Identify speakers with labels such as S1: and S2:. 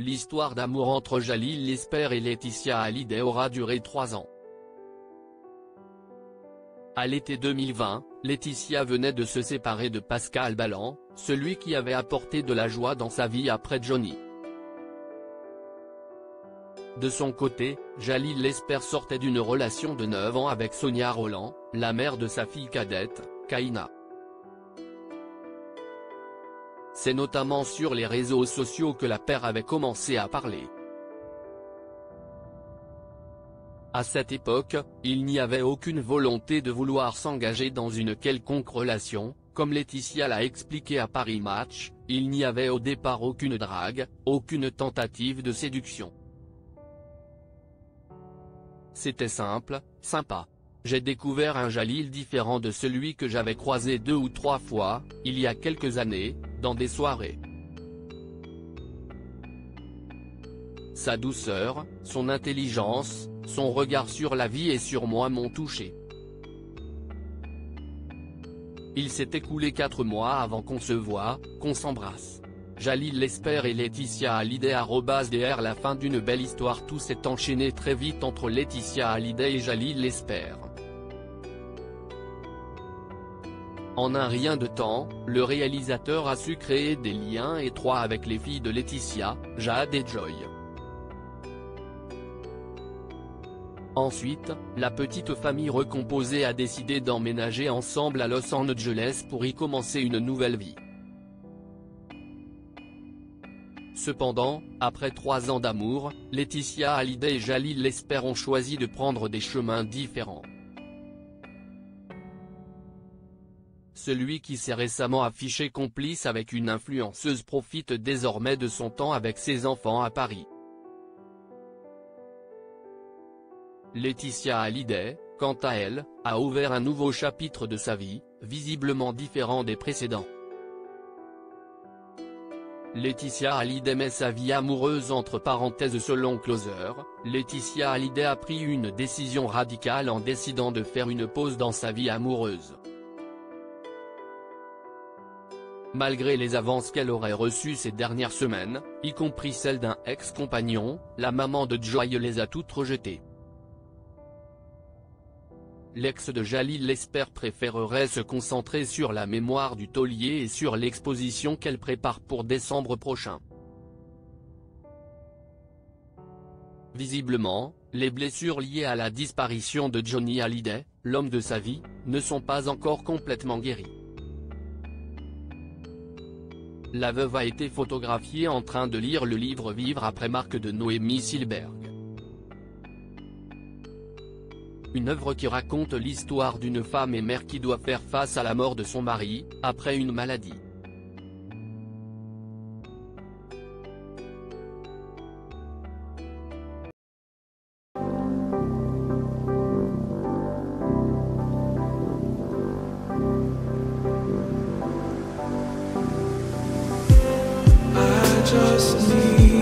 S1: l'histoire d'amour entre Jalil Lesper et Laetitia Hallyday aura duré 3 ans. À l'été 2020, Laetitia venait de se séparer de Pascal Ballan, celui qui avait apporté de la joie dans sa vie après Johnny. De son côté, Jalil Lesper sortait d'une relation de 9 ans avec Sonia Rolland, la mère de sa fille cadette, Kaina. C'est notamment sur les réseaux sociaux que la paire avait commencé à parler. À cette époque, il n'y avait aucune volonté de vouloir s'engager dans une quelconque relation, comme Laetitia l'a expliqué à Paris Match, il n'y avait au départ aucune drague, aucune tentative de séduction. C'était simple, sympa. J'ai découvert un Jalil différent de celui que j'avais croisé 2 ou 3 fois, il y a quelques années, dans des soirées. Sa douceur, son intelligence, son regard sur la vie et sur moi m'ont touché. Il s'est écoulé 4 mois avant qu'on se voie, qu'on s'embrasse. Jalil Lesper et Laetitia Hallyday @dr La fin d'une belle histoire. Tout s'est enchaîné très vite entre Laetitia Hallyday et Jalil Lesper. En un rien de temps, le réalisateur a su créer des liens étroits avec les filles de Laetitia, Jade et Joy. Ensuite, la petite famille recomposée a décidé d'emménager ensemble à Los Angeles pour y commencer une nouvelle vie. Cependant, après 3 ans d'amour, Laetitia Hallyday et Jalil Lesper ont choisi de prendre des chemins différents. Celui qui s'est récemment affiché complice avec une influenceuse profite désormais de son temps avec ses enfants à Paris. Laetitia Hallyday, quant à elle, a ouvert un nouveau chapitre de sa vie, visiblement différent des précédents. Laetitia Hallyday met sa vie amoureuse entre parenthèses selon Closer. Laetitia Hallyday a pris une décision radicale en décidant de faire une pause dans sa vie amoureuse. Malgré les avances qu'elle aurait reçues ces dernières semaines, y compris celle d'un ex-compagnon, la maman de Joy les a toutes rejetées. L'ex de Jalil Lesper préférerait se concentrer sur la mémoire du taulier et sur l'exposition qu'elle prépare pour décembre prochain. Visiblement, les blessures liées à la disparition de Johnny Hallyday, l'homme de sa vie, ne sont pas encore complètement guéries. La veuve a été photographiée en train de lire le livre Vivre après Marc de Noémie Silberg. Une œuvre qui raconte l'histoire d'une femme et mère qui doit faire face à la mort de son mari, après une maladie.
S2: I just need